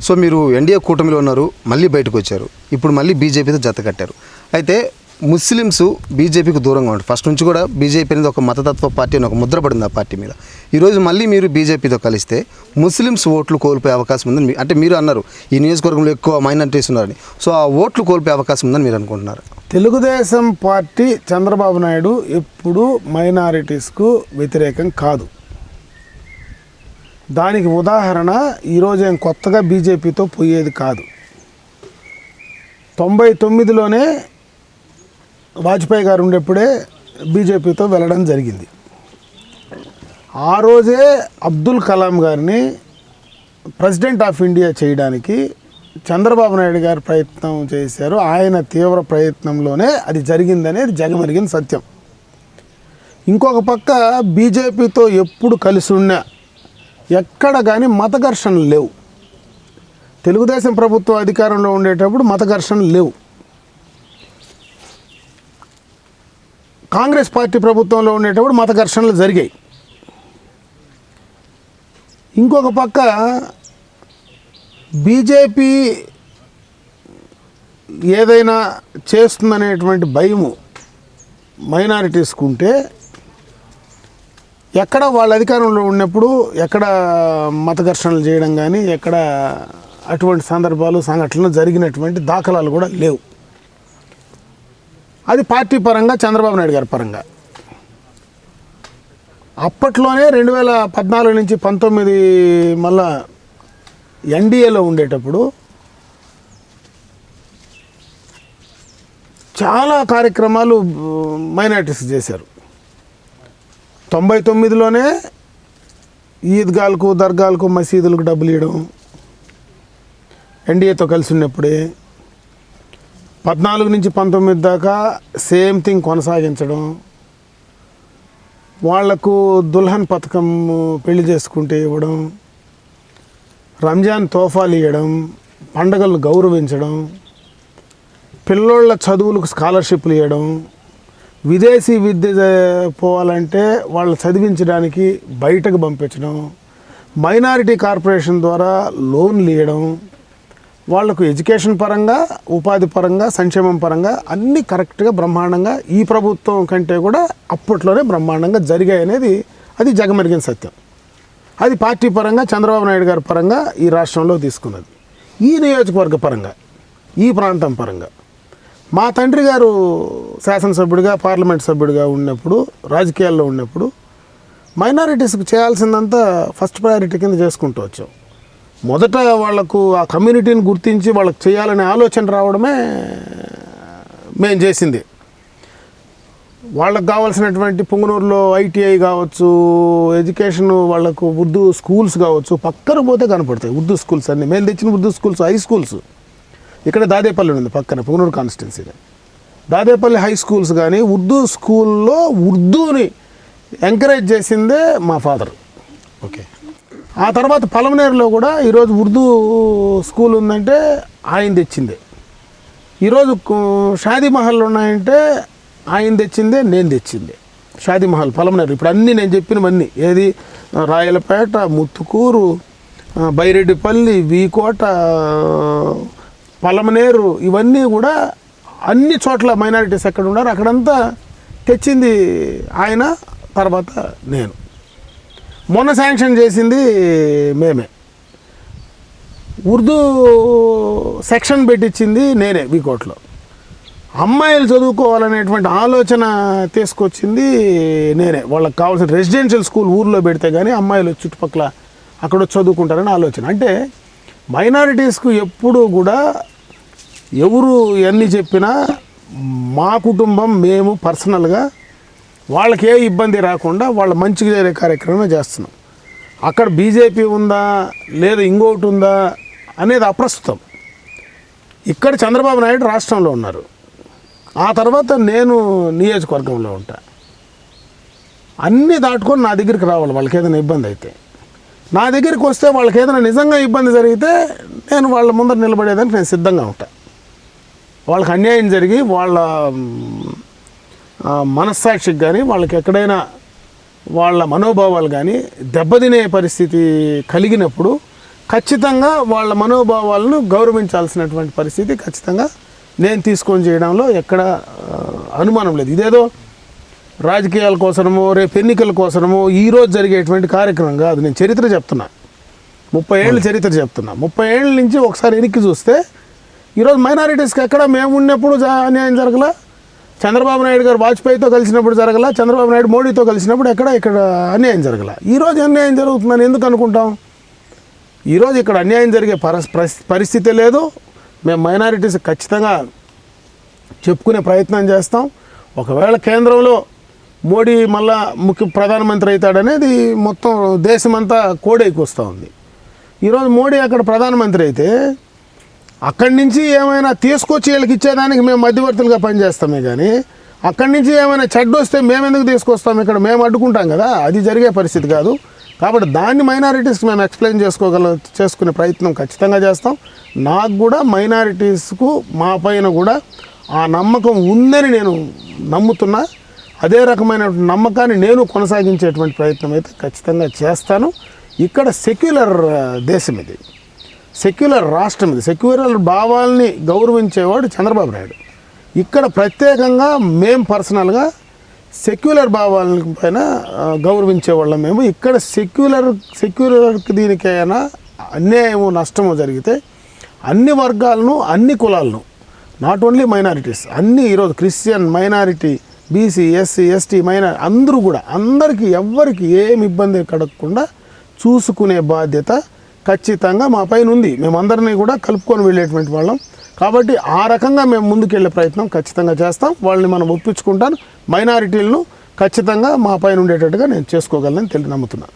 So మీరు NDA కూటమిలో ఉన్నారు, మళ్ళీ బయటకు వచ్చారు, ఇప్పుడు మళ్ళీ బీజేపీతో జత కట్టారు. అయితే ముస్లిమ్స్ బీజేపీకి దూరంగా ఉంటారు. ఫస్ట్ నుంచి కూడా బీజేపీ అనేది ఒక మతతత్వ పార్టీ అని ఒక ముద్ర పడింది ఆ పార్టీ మీద. ఈరోజు మళ్ళీ మీరు బీజేపీతో కలిస్తే ముస్లిమ్స్ ఓట్లు కోల్పోయే అవకాశం ఉందని అంటే మీరు అన్నారు, ఈ నియోజకవర్గంలో ఎక్కువ మైనారిటీస్ ఉన్నారని. సో ఆ ఓట్లు కోల్పోయే అవకాశం ఉందని మీరు అనుకుంటున్నారు? తెలుగుదేశం పార్టీ చంద్రబాబు నాయుడు ఎప్పుడూ మైనారిటీస్కు వ్యతిరేకం కాదు. దానికి ఉదాహరణ ఈరోజు ఏం కొత్తగా బీజేపీతో పోయేది కాదు. 99లోనే వాజ్పేయి గారు ఉండేప్పుడే బీజేపీతో వెళ్ళడం జరిగింది. ఆ రోజే అబ్దుల్ కలాం గారిని ప్రెసిడెంట్ ఆఫ్ ఇండియా చేయడానికి చంద్రబాబు నాయుడు గారు ప్రయత్నం చేశారు. ఆయన తీవ్ర ప్రయత్నంలోనే అది జరిగిందనేది జగమెరిగిన సత్యం. ఇంకొక పక్క బీజేపీతో ఎప్పుడు కలిసి ఉన్నా ఎక్కడ కానీ మత ఘర్షణలు లేవు. తెలుగుదేశం ప్రభుత్వం అధికారంలో ఉండేటప్పుడు మత ఘర్షణలు లేవు. కాంగ్రెస్ పార్టీ ప్రభుత్వంలో ఉండేటప్పుడు మత ఘర్షణలు జరిగాయి. ఇంకొక పక్క బీజేపీ ఏదైనా చేస్తుందనేటువంటి భయము మైనారిటీస్కు ఉంటే ఎక్కడ వాళ్ళ అధికారంలో ఉన్నప్పుడు ఎక్కడ మత ఘర్షణలు చేయడం కానీ ఎక్కడ అటువంటి సందర్భాలు సంఘటనలు జరిగినటువంటి దాఖలాలు కూడా లేవు. అది పార్టీ పరంగా చంద్రబాబు నాయుడు గారి పరంగా. అప్పట్లోనే 2014 నుంచి 19 మళ్ళా ఎన్డీఏలో ఉండేటప్పుడు చాలా కార్యక్రమాలు మైనారిటీస్ చేశారు. 99లోనే ఈద్గాలకు దర్గాలకు మసీదులకు డబ్బులు ఇవ్వడం ఎన్డీఏతో కలిసి ఉన్నప్పుడే. 14 నుంచి 19 దాకా సేమ్ థింగ్ కొనసాగించడం. వాళ్లకు దుల్హన్ పథకం పెళ్లి చేసుకుంటే ఇవ్వడం, రంజాన్ తోఫాలు ఇవ్వడం, పండగలను గౌరవించడం, పిల్లోళ్ళ చదువులకు స్కాలర్షిప్లు ఇవ్వడం, విదేశీ విద్య పోవాలంటే వాళ్ళు చదివించడానికి బయటకు పంపించడం, మైనారిటీ కార్పొరేషన్ ద్వారా లోన్లు ఇవ్వడం, వాళ్లకు ఎడ్యుకేషన్ పరంగా ఉపాధి పరంగా సంక్షేమం పరంగా అన్నీ కరెక్ట్గా బ్రహ్మాండంగా ఈ ప్రభుత్వం కంటే కూడా అప్పట్లోనే బ్రహ్మాండంగా జరిగాయనేది అది జగమెరిగిన సత్యం. అది పార్టీ పరంగా చంద్రబాబు నాయుడు గారి పరంగా ఈ రాష్ట్రంలో తీసుకున్నది. ఈ నియోజకవర్గ పరంగా ఈ ప్రాంతం పరంగా మా తండ్రి గారు శాసనసభ్యుడిగా పార్లమెంట్ సభ్యుడిగా ఉన్నప్పుడు రాజకీయాల్లో ఉన్నప్పుడు మైనారిటీస్కి చేయాల్సిందంతా ఫస్ట్ ప్రయారిటీ కింద చేసుకుంటూ వచ్చాం. మొదట వాళ్లకు ఆ కమ్యూనిటీని గుర్తించి వాళ్ళకి చేయాలనే ఆలోచన రావడమే మేము చేసింది. వాళ్ళకు కావాల్సినటువంటి పుంగనూరులో ఐటీఐ కావచ్చు, ఎడ్యుకేషన్ వాళ్ళకు ఉర్దూ స్కూల్స్ కావచ్చు, పక్కన పోతే కనపడతాయి ఉర్దూ స్కూల్స్ అన్నీ. మేము తెచ్చిన ఉర్దూ స్కూల్స్ హై స్కూల్స్ ఇక్కడ దాదేపల్లి ఉంది పక్కన పుంగనూరు కాన్స్టిట్యున్సీగా. దాదేపల్లి హై స్కూల్స్ కానీ ఉర్దూ స్కూల్లో ఉర్దూని ఎంకరేజ్ చేసిందే మా ఫాదర్. ఓకే. ఆ తర్వాత పలమనేరులో కూడా ఈరోజు ఉర్దూ స్కూల్ ఉందంటే ఆయన తెచ్చిందే. ఈరోజు షాదీ మహల్ ఉన్నాయంటే ఆయన తెచ్చిందే, నేను తెచ్చిందే. షాదీ మహల్ పలమనేరు ఇప్పుడు అన్నీ నేను చెప్పినవన్నీ ఏది రాయలపేట, ముత్తుకూరు, బైరెడ్డిపల్లి, వీకోట, పలమనేరు ఇవన్నీ కూడా అన్ని చోట్ల మైనారిటీస్ ఎక్కడ ఉన్నారు అక్కడంతా తెచ్చింది ఆయన, తర్వాత నేను. మొన్న శాంక్షన్ చేసింది మేమే. ఉర్దూ సెక్షన్ పెట్టించింది నేనే వీకోట్లో. అమ్మాయిలు చదువుకోవాలనేటువంటి ఆలోచన తీసుకొచ్చింది నేనే. వాళ్ళకి కావాల్సిన రెసిడెన్షియల్ స్కూల్ ఊర్లో పెడితే కానీ అమ్మాయిలు చుట్టుపక్కల అక్కడ చదువుకుంటారని ఆలోచన. అంటే మైనారిటీస్కు ఎప్పుడూ కూడా ఎవరు ఎన్ని చెప్పినా మా కుటుంబం మేము పర్సనల్గా వాళ్ళకి ఏ ఇబ్బంది రాకుండా వాళ్ళ మంచిగా చేరే కార్యక్రమమే చేస్తున్నాం. అక్కడ బీజేపీ ఉందా లేదా ఇంకోటి ఉందా అనేది అప్రస్తుతం. ఇక్కడ చంద్రబాబు నాయుడు రాష్ట్రంలో ఉన్నారు, ఆ తర్వాత నేను నియోజకవర్గంలో ఉంటా. అన్నీ దాటుకొని నా దగ్గరికి రావాలి. వాళ్ళకి ఏదైనా ఇబ్బంది అయితే నా దగ్గరికి వస్తే, వాళ్ళకి ఏదైనా నిజంగా ఇబ్బంది జరిగితే నేను వాళ్ళ ముందర నిలబడేదానికి నేను సిద్ధంగా ఉంటా. వాళ్ళకి అన్యాయం జరిగి వాళ్ళ మనస్సాక్షికి కానీ వాళ్ళకి ఎక్కడైనా వాళ్ళ మనోభావాలు కానీ దెబ్బతినే పరిస్థితి కలిగినప్పుడు ఖచ్చితంగా వాళ్ళ మనోభావాలను గౌరవించాల్సినటువంటి పరిస్థితి ఖచ్చితంగా నేను తీసుకొని చేయడంలో ఎక్కడ అనుమానం లేదు. ఇదేదో రాజకీయాల కోసమో రేపు ఎన్నికల కోసమో ఈరోజు జరిగేటువంటి కార్యక్రమం కాదు. నేను చరిత్ర చెప్తున్నా, 30 ఏళ్ళ చరిత్ర చెప్తున్నా. 30 ఏళ్ళ నుంచి ఒకసారి వెనక్కి చూస్తే ఈరోజు మైనారిటీస్కి ఎక్కడ మేము ఉన్నప్పుడు అన్యాయం జరగల, చంద్రబాబు నాయుడు గారు వాజ్పేయితో కలిసినప్పుడు జరగల, చంద్రబాబు నాయుడు మోడీతో కలిసినప్పుడు ఇక్కడ అన్యాయం జరగల. ఈరోజు అన్యాయం జరుగుతుందని ఎందుకు అనుకుంటాం? ఈరోజు ఇక్కడ అన్యాయం జరిగే పరిస్థితి లేదు. మేము మైనారిటీస్ ఖచ్చితంగా చెప్పుకునే ప్రయత్నం చేస్తాం. ఒకవేళ కేంద్రంలో మోడీ మళ్ళా ప్రధానమంత్రి అవుతాడనేది మొత్తం దేశమంతా కోడైకి వస్తూ ఉంది. ఈరోజు మోడీ అక్కడ ప్రధానమంత్రి అయితే అక్కడి నుంచి ఏమైనా తీసుకొచ్చి వీళ్ళకి ఇచ్చేదానికి మేము మధ్యవర్తులుగా పనిచేస్తామే కానీ అక్కడి నుంచి ఏమైనా చెడ్డు వస్తే మేము ఎందుకు తీసుకొస్తాం? ఇక్కడ మేము అడ్డుకుంటాం కదా, అది జరిగే పరిస్థితి కాదు. కాబట్టి దాన్ని మైనారిటీస్కి మేము ఎక్స్ప్లెయిన్ చేసుకునే ప్రయత్నం ఖచ్చితంగా చేస్తాం. నాకు కూడా మైనారిటీస్కు మా పైన కూడా ఆ నమ్మకం ఉందని నేను నమ్ముతున్నా. అదే రకమైన నమ్మకాన్ని నేను కొనసాగించేటువంటి ప్రయత్నం అయితే ఖచ్చితంగా చేస్తాను. ఇక్కడ సెక్యులర్ దేశం ఇది, సెక్యులర్ రాష్ట్రం ఇది, సెక్యులర్ భావాల్ని గౌరవించేవాడు చంద్రబాబు నాయుడు. ఇక్కడ ప్రత్యేకంగా మేము పర్సనల్గా సెక్యులర్ భావాల పైన గౌరవించే వాళ్ళం. మేము ఇక్కడ సెక్యులర్కి దీనికైనా అన్యాయము నష్టము జరిగితే అన్ని వర్గాలను అన్ని కులాలను, నాట్ ఓన్లీ మైనారిటీస్, అన్ని ఈరోజు Christian minority, BC, SC, ST అందరూ కూడా అందరికీ ఎవ్వరికి ఏమి ఇబ్బంది కలగకుండా చూసుకునే బాధ్యత ఖచ్చితంగా మా పైన ఉంది. మేమందరినీ కూడా కలుపుకొని వెళ్ళేటువంటి వాళ్ళం. కాబట్టి ఆ రకంగా మేము ముందుకెళ్ళే ప్రయత్నం ఖచ్చితంగా చేస్తాం. వాళ్ళని మనం ఒప్పించుకుంటాను. మైనారిటీలను ఖచ్చితంగా మా పైన ఉండేటట్టుగా నేను చేసుకోగలనని నమ్ముతున్నాను.